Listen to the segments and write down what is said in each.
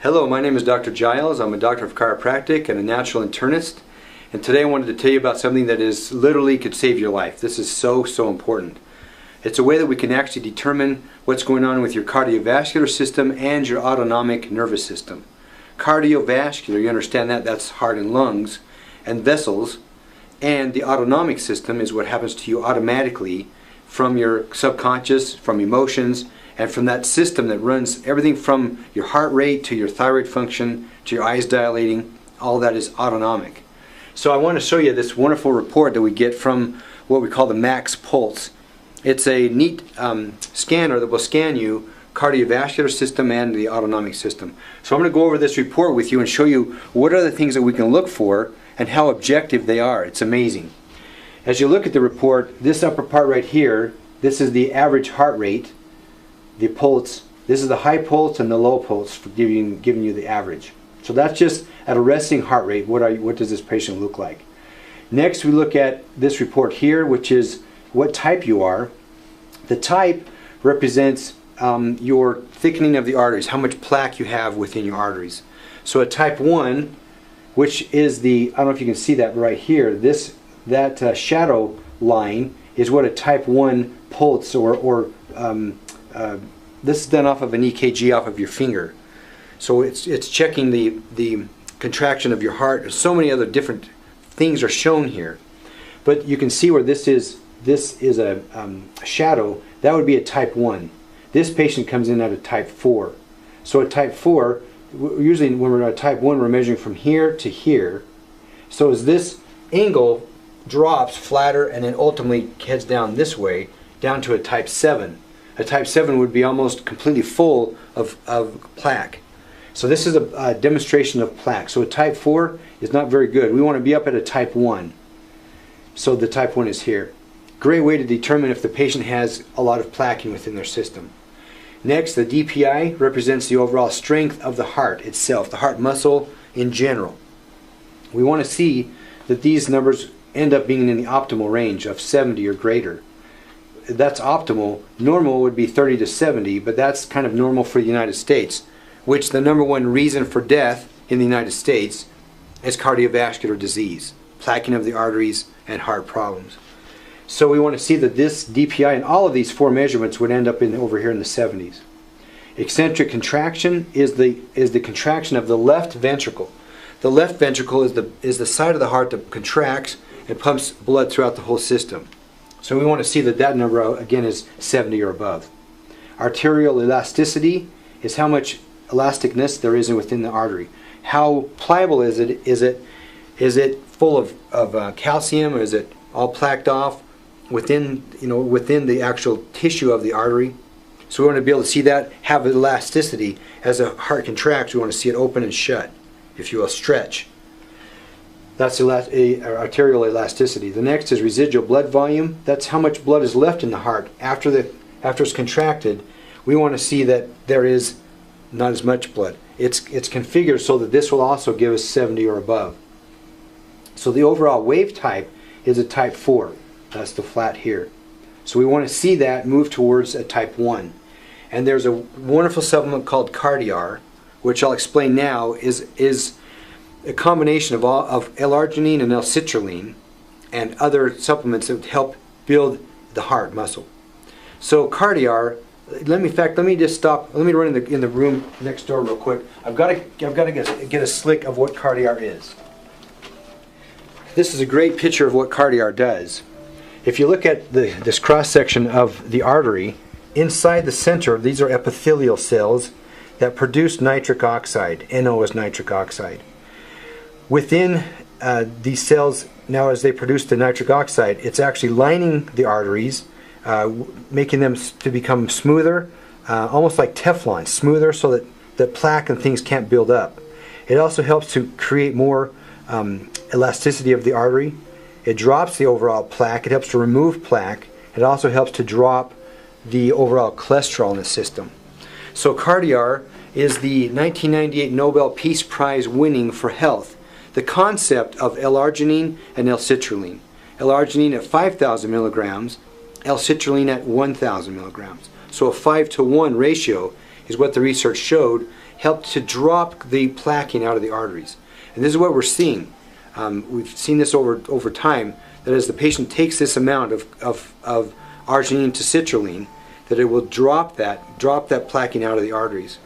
Hello, my name is Dr. Giles. I'm a doctor of chiropractic and a natural internist. And today I wanted to tell you about something that is literally could save your life. This is so important. It's a way that we can actually determine what's going on with your cardiovascular system and your autonomic nervous system. Cardiovascular, you understand that, that's heart and lungs and vessels. And the autonomic system is what happens to you automatically from your subconscious, from emotions, and from that system that runs everything from your heart rate to your thyroid function to your eyes dilating. All that is autonomic. So I want to show you this wonderful report that we get from what we call the Max Pulse. It's a neat scanner that will scan you cardiovascular system and the autonomic system. So I'm going to go over this report with you and show you what are the things that we can look for and how objective they are. It's amazing. As you look at the report, this upper part right here, this is the average heart rate. The pulse, this is the high pulse and the low pulse for giving you the average. So that's just at a resting heart rate. What does this patient look like? Next we look at this report here, which is what type you are. The type represents your thickening of the arteries, how much plaque you have within your arteries. So a type 1, which is the, I don't know if you can see that right here, that shadow line is what a type 1 pulse or this is done off of an EKG off of your finger. So it's checking the contraction of your heart. There's so many other different things are shown here. But you can see where this is a shadow. That would be a type 1. This patient comes in at a type 4. So a type 4, usually when we're at a type 1, we're measuring from here to here. So as this angle drops flatter and then ultimately heads down this way, down to a type 7. A type 7 would be almost completely full of plaque. So this is a demonstration of plaque. So a type 4 is not very good. We want to be up at a type 1. So the type 1 is here. Great way to determine if the patient has a lot of plaque within their system. Next, the DPI represents the overall strength of the heart itself, the heart muscle in general. We want to see that these numbers end up being in the optimal range of 70 or greater. That's optimal. Normal would be 30 to 70, but that's kind of normal for the United States, which the #1 reason for death in the United States is cardiovascular disease, plaquing of the arteries, and heart problems. So we want to see that this DPI and all of these 4 measurements would end up over here in the 70s. Eccentric contraction is the contraction of the left ventricle. The left ventricle is the side of the heart that contracts and pumps blood throughout the whole system. So we want to see that number again is 70 or above. Arterial elasticity is how much elasticness there is within the artery. How pliable is it? Is it full of calcium, or is it all plaqued off within the actual tissue of the artery? So we want to be able to see that, have elasticity. As the heart contracts, we want to see it open and shut, if you will, stretch. That's arterial elasticity. The next is residual blood volume. That's how much blood is left in the heart after it's contracted. We want to see that there is not as much blood. It's configured so that this will also give us 70 or above. So the overall wave type is a type 4. That's the flat here. So we want to see that move towards a type 1. And there's a wonderful supplement called Cardiar, which I'll explain now, is a combination of L-arginine and L-citrulline and other supplements that help build the heart muscle. So Cardiar, let me just stop. Let me run in the room next door real quick. I've got to get a slick of what Cardiar is. This is a great picture of what Cardiar does. If you look at this cross section of the artery, inside the center, these are epithelial cells that produce nitric oxide. NO is nitric oxide. Within these cells, now as they produce the nitric oxide, it's actually lining the arteries, making them to become smoother, almost like Teflon, smoother so that the plaque and things can't build up. It also helps to create more elasticity of the artery. It drops the overall plaque. It helps to remove plaque. It also helps to drop the overall cholesterol in the system. So Cardiar is the 1998 Nobel Peace Prize winning for health. The concept of L-arginine and L-citrulline. L-arginine at 5,000 milligrams, L-citrulline at 1,000 milligrams. So a 5-to-1 ratio is what the research showed helped to drop the plaquing out of the arteries. And this is what we're seeing. We've seen this over time, that as the patient takes this amount of arginine to citrulline, that it will drop that plaquing out of the arteries.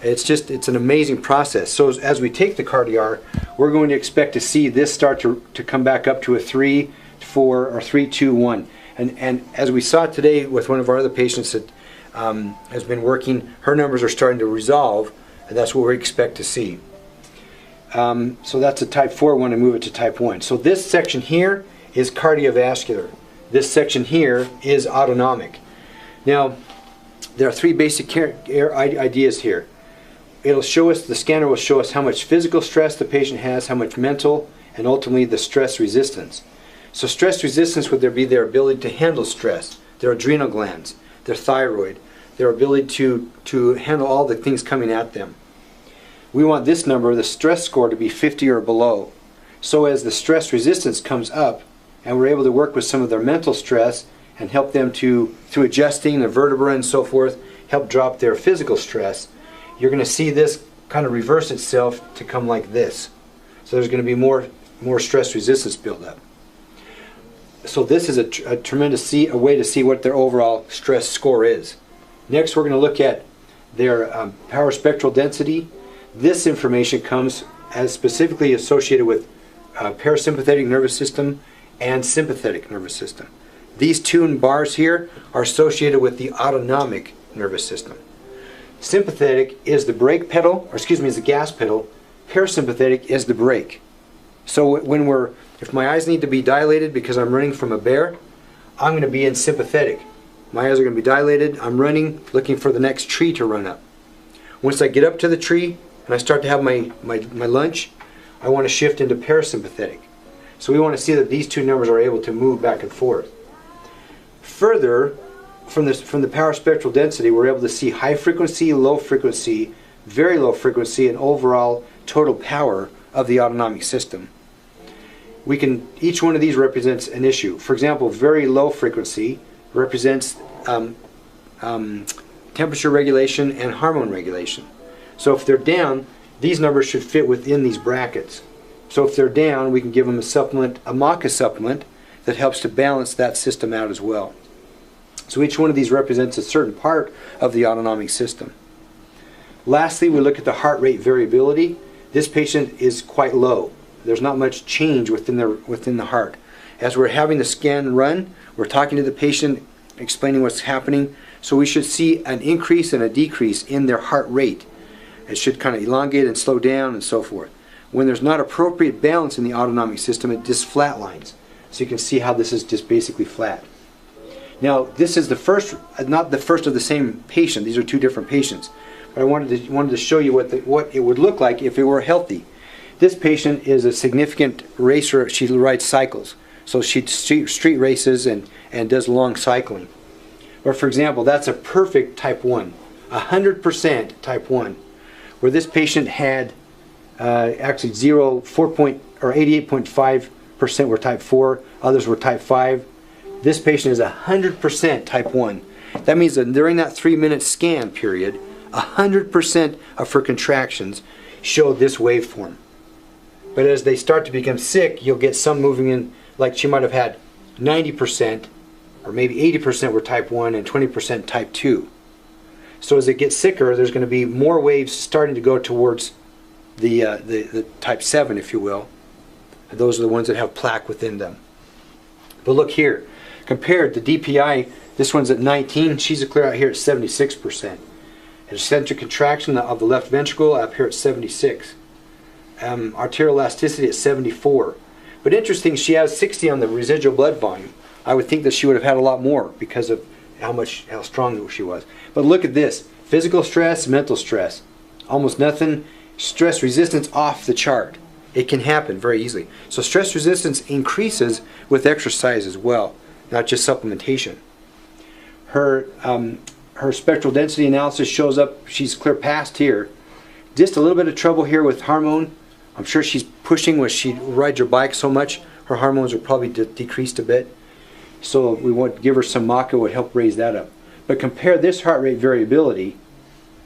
It's an amazing process. So as we take the CardiR, we're going to expect to see this start to come back up to a 3, 4, or 3, 2, 1. And as we saw today with one of our other patients that has been working, her numbers are starting to resolve, and that's what we expect to see. So that's a type 4 one, and move it to type 1. So this section here is cardiovascular. This section here is autonomic. Now, there are 3 basic ideas here. It'll show us, the scanner will show us how much physical stress the patient has, how much mental, and ultimately the stress resistance. So stress resistance would be their ability to handle stress, their adrenal glands, their thyroid, their ability to handle all the things coming at them. We want this number, the stress score, to be 50 or below. So as the stress resistance comes up, and we're able to work with some of their mental stress and help them to, through adjusting the vertebra and so forth, help drop their physical stress, you're going to see this kind of reverse itself to come like this. So there's going to be more stress resistance build up. So this is a tremendous way to see what their overall stress score is. Next, we're going to look at their power spectral density. This information comes as specifically associated with parasympathetic nervous system and sympathetic nervous system. These 2 bars here are associated with the autonomic nervous system. Sympathetic is the brake pedal, or excuse me, is the gas pedal. Parasympathetic is the brake. So if my eyes need to be dilated because I'm running from a bear, I'm going to be in sympathetic. My eyes are going to be dilated. I'm running, looking for the next tree to run up. Once I get up to the tree and I start to have my lunch, I want to shift into parasympathetic. So we want to see that these 2 numbers are able to move back and forth. Further, from the power spectral density, we're able to see high frequency, low frequency, very low frequency, and overall total power of the autonomic system. Each one of these represents an issue. For example, very low frequency represents temperature regulation and hormone regulation. So if they're down, these numbers should fit within these brackets. So if they're down, we can give them a supplement, a maca supplement, that helps to balance that system out as well. So each one of these represents a certain part of the autonomic system. Lastly, we look at the heart rate variability. This patient is quite low. There's not much change within the heart. As we're having the scan run, we're talking to the patient, explaining what's happening. So we should see an increase and a decrease in their heart rate. It should kind of elongate and slow down and so forth. When there's not appropriate balance in the autonomic system, it just flatlines. So you can see how this is just basically flat. Now, this is the first, not the first of the same patient. These are 2 different patients. But I wanted to show you what it would look like if it were healthy. This patient is a significant racer. She rides cycles. So she street races and does long cycling. Or for example, that's a perfect type 1. 100% type 1. Where this patient had actually 88.5% were type 4. Others were type 5. This patient is 100% type 1. That means that during that 3-minute scan period, 100% of her contractions show this waveform. But as they start to become sick, you'll get some moving in, like she might have had 90%, or maybe 80% were type 1 and 20% type 2. So as it gets sicker, there's going to be more waves starting to go towards the type 7, if you will. And those are the ones that have plaque within them. But look here. Compared to DPI, this one's at 19, she's clear out here at 76%. And eccentric contraction of the left ventricle up here at 76. Arterial elasticity at 74. But interesting, she has 60 on the residual blood volume. I would think that she would have had a lot more because of how strong she was. But look at this. Physical stress, mental stress. Almost nothing. Stress resistance off the chart. It can happen very easily. So stress resistance increases with exercise as well, not just supplementation. Her spectral density analysis shows up, she's clear past here. Just a little bit of trouble here with hormone. I'm sure she's pushing when she rides her bike so much, her hormones are probably decreased a bit. So we want to give her some maca, would help raise that up. But compare this heart rate variability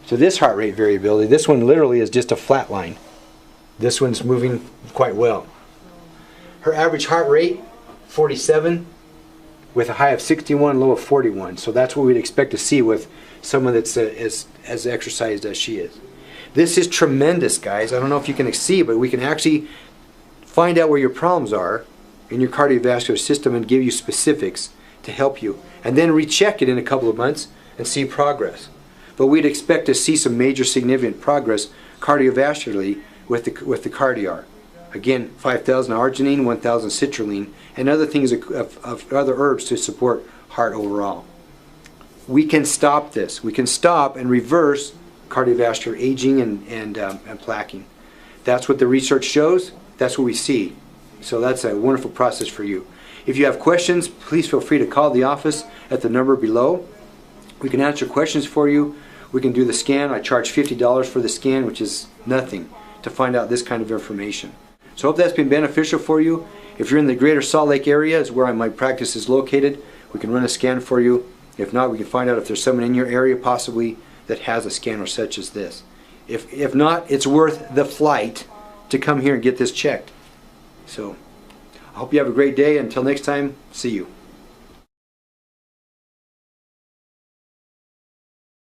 So this heart rate variability, this one literally is just a flat line. This one's moving quite well. Her average heart rate, 47, with a high of 61, low of 41. So that's what we'd expect to see with someone that's as exercised as she is. This is tremendous, guys. I don't know if you can see, but we can actually find out where your problems are in your cardiovascular system and give you specifics to help you. And then recheck it in a couple of months and see progress. But we'd expect to see some major significant progress cardiovascularly with the CardiR. Again, 5,000 arginine, 1,000 citrulline, and other things of other herbs to support heart overall. We can stop this. We can stop and reverse cardiovascular aging and plaquing. That's what the research shows. That's what we see. So that's a wonderful process for you. If you have questions, please feel free to call the office at the number below. We can answer questions for you. We can do the scan. I charge $50 for the scan, which is nothing to find out this kind of information. So I hope that's been beneficial for you. If you're in the greater Salt Lake area, is where my practice is located, we can run a scan for you. If not, we can find out if there's someone in your area possibly that has a scanner such as this. If not, it's worth the flight to come here and get this checked. So I hope you have a great day. Until next time, see you.